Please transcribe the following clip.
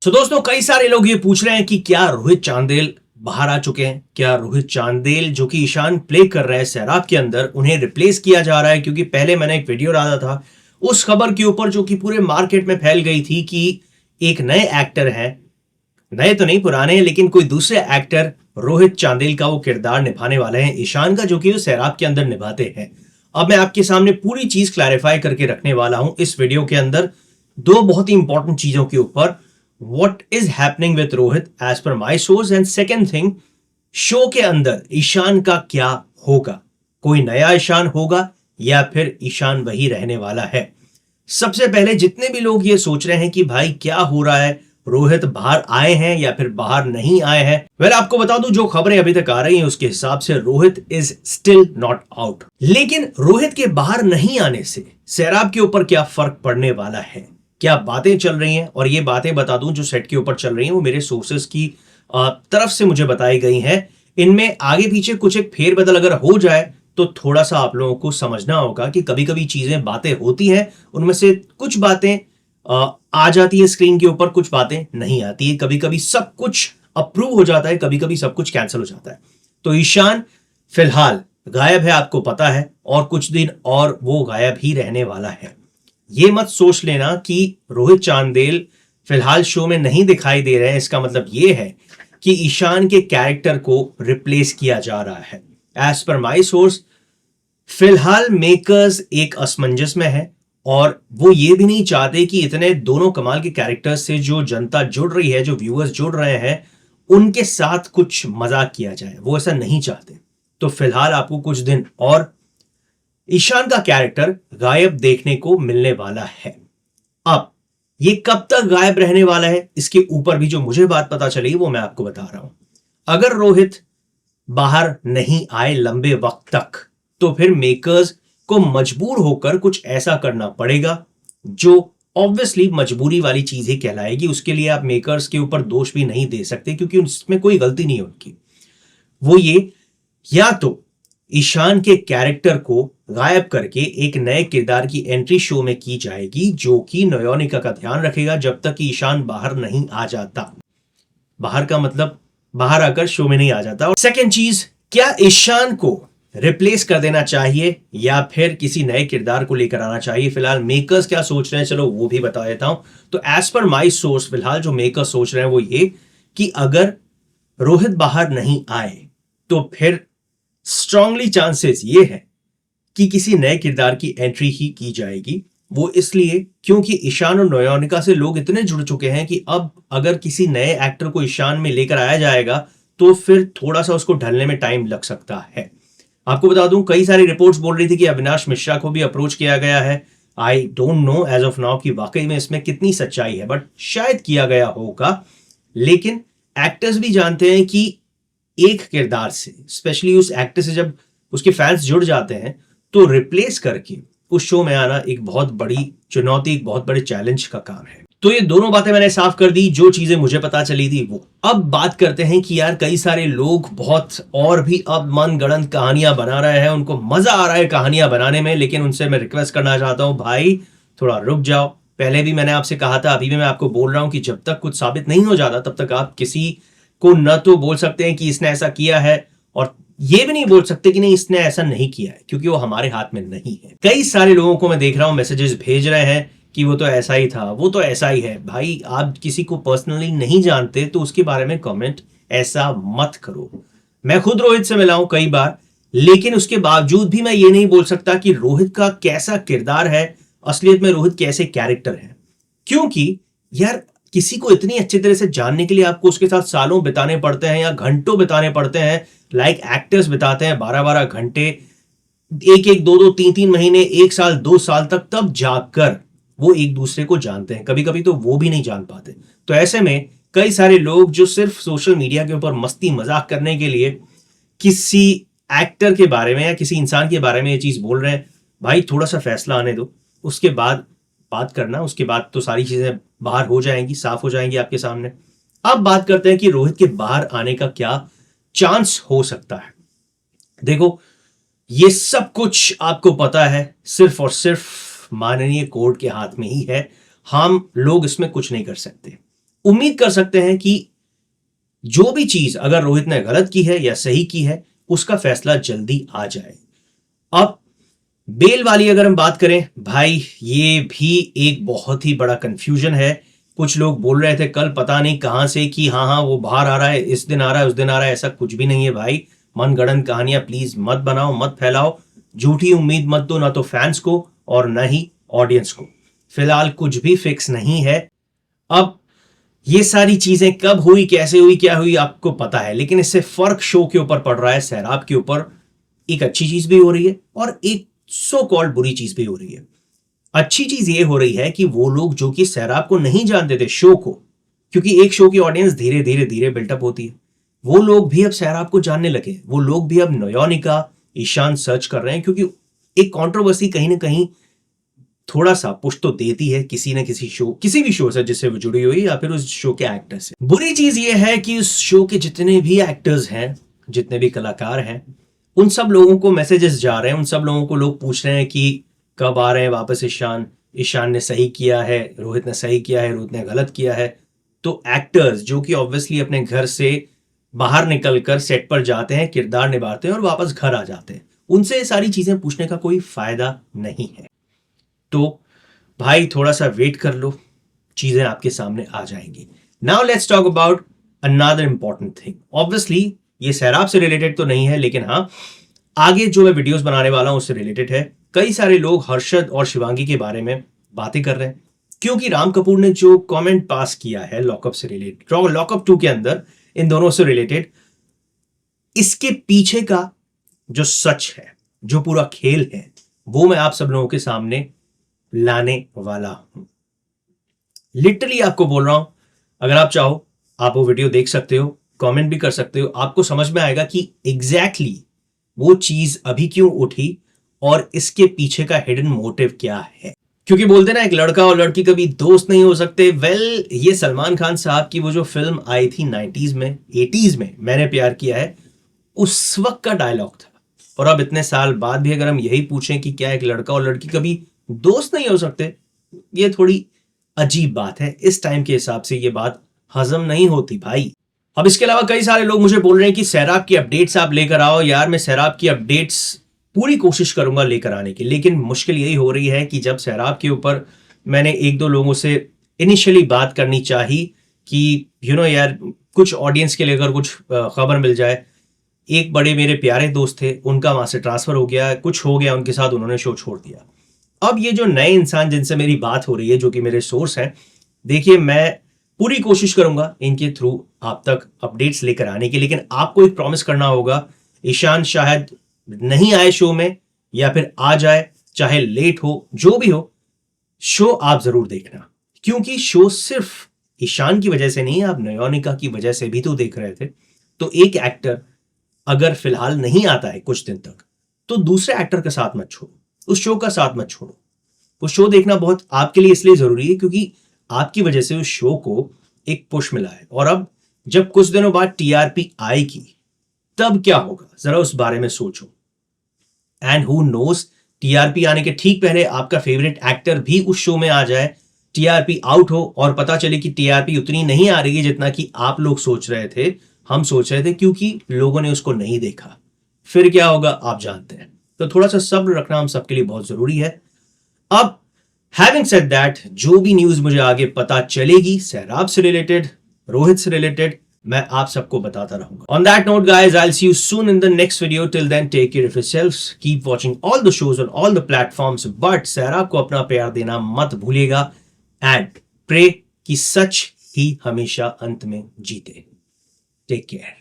दोस्तों, कई सारे लोग ये पूछ रहे हैं कि क्या रोहित चांदेल बाहर आ चुके हैं। क्या रोहित चांदेल जो कि ईशान प्ले कर रहे हैं सैराब के अंदर, उन्हें रिप्लेस किया जा रहा है। क्योंकि पहले मैंने एक वीडियो डाला था उस खबर के ऊपर जो कि पूरे मार्केट में फैल गई थी कि एक नए एक्टर हैं, नए तो नहीं पुराने हैं, लेकिन कोई दूसरे एक्टर रोहित चांदेल का वो किरदार निभाने वाले हैं ईशान का, जो कि वो सैराब के अंदर निभाते हैं। अब मैं आपके सामने पूरी चीज क्लैरिफाई करके रखने वाला हूं इस वीडियो के अंदर, दो बहुत ही इंपॉर्टेंट चीजों के ऊपर। What is happening with Rohit as per my source, and second thing, show के अंदर ईशान का क्या होगा। कोई नया ईशान होगा या फिर ईशान वही रहने वाला है। सबसे पहले जितने भी लोग ये सोच रहे हैं कि भाई क्या हो रहा है, रोहित बाहर आए हैं या फिर बाहर नहीं आए हैं, वेल आपको बता दूं जो खबरें अभी तक आ रही हैं उसके हिसाब से Rohit is still not out. लेकिन रोहित के बाहर नहीं आने से सैराब के ऊपर क्या फर्क पड़ने वाला है, क्या बातें चल रही हैं, और ये बातें बता दूं जो सेट के ऊपर चल रही हैं वो मेरे सोर्सेस की तरफ से मुझे बताई गई हैं। इनमें आगे पीछे कुछ एक फेरबदल अगर हो जाए तो थोड़ा सा आप लोगों को समझना होगा कि कभी कभी चीजें बातें होती हैं, उनमें से कुछ बातें आ जाती है स्क्रीन के ऊपर, कुछ बातें नहीं आती है। कभी कभी सब कुछ अप्रूव हो जाता है, कभी कभी सब कुछ कैंसिल हो जाता है। तो ईशान फिलहाल गायब है, आपको पता है, और कुछ दिन और वो गायब ही रहने वाला है। ये मत सोच लेना कि रोहित चांदेल फिलहाल शो में नहीं दिखाई दे रहे हैं, इसका मतलब ये है कि ईशान के कैरेक्टर को रिप्लेस किया जा रहा है। एज पर माई सोर्स फिलहाल मेकर्स एक असमंजस में है और वो ये भी नहीं चाहते कि इतने दोनों कमाल के कैरेक्टर्स से जो जनता जुड़ रही है, जो व्यूअर्स जुड़ रहे हैं, उनके साथ कुछ मजाक किया जाए। वो ऐसा नहीं चाहते। तो फिलहाल आपको कुछ दिन और ईशान का कैरेक्टर गायब देखने को मिलने वाला है। अब ये कब तक गायब रहने वाला है, इसके ऊपर भी जो मुझे बात पता चली वो मैं आपको बता रहा हूं। अगर रोहित बाहर नहीं आए लंबे वक्त तक तो फिर मेकर्स को मजबूर होकर कुछ ऐसा करना पड़ेगा जो ऑब्वियसली मजबूरी वाली चीज ही कहलाएगी। उसके लिए आप मेकर्स के ऊपर दोष भी नहीं दे सकते क्योंकि उसमें कोई गलती नहीं है उनकी। वो ये या तो ईशान के कैरेक्टर को गायब करके एक नए किरदार की एंट्री शो में की जाएगी जो कि नयोनिका का ध्यान रखेगा जब तक कि ईशान बाहर नहीं आ जाता। बाहर का मतलब बाहर आकर शो में नहीं आ जाता। और सेकंड चीज, क्या ईशान को रिप्लेस कर देना चाहिए या फिर किसी नए किरदार को लेकर आना चाहिए। फिलहाल मेकर्स क्या सोच रहे हैं चलो वो भी बता देता हूं। तो एज पर माई सोर्स फिलहाल जो मेकर्स सोच रहे हैं वो ये कि अगर रोहित बाहर नहीं आए तो फिर स्ट्रांगली चांसेस ये है कि किसी नए किरदार की एंट्री ही की जाएगी। वो इसलिए क्योंकि ईशान और नयोनिका से लोग इतने जुड़ चुके हैं कि अब अगर किसी नए एक्टर को ईशान में लेकर आया जाएगा तो फिर थोड़ा सा उसको ढलने में टाइम लग सकता है। आपको बता दूं कई सारी रिपोर्ट्स बोल रही थी कि अविनाश मिश्रा को भी अप्रोच किया गया है। I don't know as of now कि वाकई में इसमें कितनी सच्चाई है, बट शायद किया गया होगा। लेकिन एक्टर्स भी जानते हैं कि एक किरदार से, स्पेशली उस एक्टर से जब उसके फैंस जुड़ जाते हैं तो रिप्लेस करके उस शो में आना एक बहुत बड़ी चुनौती, एक बहुत बड़े चैलेंज का काम है। तो ये दोनों बातें मैंने साफ कर दी, जो चीजें मुझे पता चली थी वो। अब बात करते हैं कि यार कई सारे लोग बहुत और भी अब मनगढ़ंत कहानियां बना रहे हैं, उनको मजा आ रहा है कहानियां बनाने में, लेकिन उनसे मैं रिक्वेस्ट करना चाहता हूं भाई थोड़ा रुक जाओ। पहले भी मैंने आपसे कहा था, अभी भी मैं आपको बोल रहा हूं कि जब तक कुछ साबित नहीं हो जाता तब तक आप किसी को न तो बोल सकते हैं कि इसने ऐसा किया है और ये भी नहीं बोल सकते कि नहीं इसने ऐसा नहीं किया है, क्योंकि वो हमारे हाथ में नहीं है। कई सारे लोगों को मैं देख रहा हूं मैसेजेस भेज रहे हैं कि वो तो ऐसा ही था, वो तो ऐसा ही है। भाई आप किसी को पर्सनली नहीं जानते तो उसके बारे में कमेंट ऐसा मत करो। मैं खुद रोहित से मिला हूं कई बार, लेकिन उसके बावजूद भी मैं ये नहीं बोल सकता कि रोहित का कैसा किरदार है, असलियत में रोहित कैसे कैरेक्टर है। क्योंकि यार किसी को इतनी अच्छी तरह से जानने के लिए आपको उसके साथ सालों बिताने पड़ते हैं या घंटों बिताने पड़ते हैं। लाइक एक्टर्स बिताते हैं 12-12 घंटे, एक एक 2-2 3-3 महीने, 1 साल 2 साल तक, तब जाकर वो एक दूसरे को जानते हैं। कभी कभी तो वो भी नहीं जान पाते। तो ऐसे में कई सारे लोग जो सिर्फ सोशल मीडिया के ऊपर मस्ती मजाक करने के लिए किसी एक्टर के बारे में या किसी इंसान के बारे में ये चीज बोल रहे हैं, भाई थोड़ा सा फैसला आने दो, उसके बाद बात करना। उसके बाद तो सारी चीजें बाहर हो जाएंगी, साफ हो जाएंगी आपके सामने। अब बात करते हैं कि रोहित के बाहर आने का क्या चांस हो सकता है। देखो ये सब कुछ आपको पता है सिर्फ और सिर्फ माननीय कोर्ट के हाथ में ही है। हम लोग इसमें कुछ नहीं कर सकते। उम्मीद कर सकते हैं कि जो भी चीज अगर रोहित ने गलत की है या सही की है उसका फैसला जल्दी आ जाए। अब बेल वाली अगर हम बात करें भाई, ये भी एक बहुत ही बड़ा कंफ्यूजन है। कुछ लोग बोल रहे थे कल पता नहीं कहां से कि हाँ हाँ वो बाहर आ रहा है, इस दिन आ रहा है, उस दिन आ रहा है। ऐसा कुछ भी नहीं है भाई। मनगढ़ंत कहानियां प्लीज मत बनाओ, मत फैलाओ, झूठी उम्मीद मत दो, ना तो फैंस को और ना ही ऑडियंस को। फिलहाल कुछ भी फिक्स नहीं है। अब ये सारी चीजें कब हुई, कैसे हुई, क्या हुई आपको पता है, लेकिन इससे फर्क शो के ऊपर पड़ रहा है, सैराब के ऊपर। एक अच्छी चीज भी हो रही है और एक सो कॉल्ड बुरी चीज भी हो रही है। अच्छी चीज ये हो रही है कि वो लोग जो कि सैराब को नहीं जानते थे, शो को, क्योंकि एक शो की ऑडियंस धीरे धीरे धीरे बिल्टअप होती है, वो लोग भी अब सैराब को जानने लगे। वो लोग भी अब नयोनिका, ईशान सर्च कर रहे हैं, क्योंकि एक कंट्रोवर्सी कहीं ना कहीं थोड़ा सा पुश तो देती है किसी न किसी शो, किसी भी शो से जिससे वो जुड़ी हुई या फिर उस शो के एक्टर से। बुरी चीज ये है कि उस शो के जितने भी एक्टर्स हैं, जितने भी कलाकार हैं, उन सब लोगों को मैसेजेस जा रहे हैं, उन सब लोगों को लोग पूछ रहे हैं कि कब आ रहे हैं वापस ईशान, ईशान ने सही किया है, रोहित ने सही किया है, रोहित ने गलत किया है। तो एक्टर्स जो कि ऑब्वियसली अपने घर से बाहर निकलकर सेट पर जाते हैं, किरदार निभाते हैं और वापस घर आ जाते हैं, उनसे ये सारी चीजें पूछने का कोई फायदा नहीं है। तो भाई थोड़ा सा वेट कर लो, चीजें आपके सामने आ जाएंगी। Now let's talk about another important thing. Obviously ये सैराब से रिलेटेड तो नहीं है, लेकिन हाँ आगे जो मैं वीडियोस बनाने वाला हूं उससे रिलेटेड है। कई सारे लोग हर्षद और शिवांगी के बारे में बातें कर रहे हैं, क्योंकि राम कपूर ने जो कमेंट पास किया है लॉकअप से रिलेटेड, लॉकअप 2 के अंदर, इन दोनों से रिलेटेड, इसके पीछे का जो सच है, जो पूरा खेल है, वो मैं आप सब लोगों के सामने लाने वाला हूं। लिटरली आपको बोल रहा हूं, अगर आप चाहो आप वो वीडियो देख सकते हो, कमेंट भी कर सकते हो, आपको समझ में आएगा कि एग्जैक्टली वो चीज अभी क्यों उठी और इसके पीछे का हिडन मोटिव क्या है। क्योंकि बोलते ना एक लड़का और लड़की कभी दोस्त नहीं हो सकते। वेल, ये सलमान खान साहब की वो जो फिल्म आई थी 90s में, 80s में, मैंने प्यार किया है, उस वक्त का डायलॉग था। और अब इतने साल बाद भी अगर हम यही पूछें कि क्या एक लड़का और लड़की कभी दोस्त नहीं हो सकते, ये थोड़ी अजीब बात है। इस टाइम के हिसाब से ये बात हजम नहीं होती भाई। अब इसके अलावा कई सारे लोग मुझे बोल रहे हैं कि सैराब की अपडेट्स आप लेकर आओ। यार मैं सैराब की अपडेट्स पूरी कोशिश करूंगा लेकर आने की, लेकिन मुश्किल यही हो रही है कि जब सैराब के ऊपर मैंने एक दो लोगों से इनिशियली बात करनी चाहिए कि यार कुछ ऑडियंस के लिए अगर कुछ खबर मिल जाए। एक बड़े मेरे प्यारे दोस्त थे, उनका वहां से ट्रांसफर हो गया, कुछ हो गया उनके साथ, उन्होंने शो छोड़ दिया। अब ये जो नए इंसान जिनसे मेरी बात हो रही है, जो कि मेरे सोर्स हैं, देखिए मैं पूरी कोशिश करूंगा इनके थ्रू आप तक अपडेट्स लेकर आने की, लेकिन आपको एक प्रॉमिस करना होगा, ईशान शायद नहीं आए शो में या फिर आ जाए, चाहे लेट हो, जो भी हो, शो आप जरूर देखना। क्योंकि शो सिर्फ ईशान की वजह से नहीं है, आप नयोनिका की वजह से भी तो देख रहे थे। तो एक एक्टर अगर फिलहाल नहीं आता है कुछ दिन तक, तो दूसरे एक्टर का साथ मत छोड़ो, उस शो का साथ मत छोड़ो। वो शो देखना बहुत आपके लिए इसलिए जरूरी है क्योंकि आपकी वजह से उस शो को एक पुश मिला है। और अब जब कुछ दिनों बाद टीआरपी आएगी, तब क्या होगा जरा उस बारे में सोचो। एंड हु नोस, टीआरपी आने के ठीक पहले आपका फेवरेट एक्टर भी उस शो में आ जाए, टीआरपी आउट हो और पता चले कि टीआरपी उतनी नहीं आ रही है जितना कि आप लोग सोच रहे थे, हम सोच रहे थे, क्योंकि लोगों ने उसको नहीं देखा। फिर क्या होगा आप जानते हैं। तो थोड़ा सा सब्र रखना हम सबके लिए बहुत जरूरी है। अब हैविंग सेड दैट, जो भी न्यूज मुझे आगे पता चलेगी सैराब से रिलेटेड, रोहित से रिलेटेड, मैं आप सबको बताता रहूंगा। On that note guys, I will see you soon in the next video. Till then take care of yourselves, keep watching all the shows on all the platforms, but Sairab को अपना प्यार देना मत भूलिएगा एंड प्रे कि सच ही हमेशा अंत में जीते। Take care.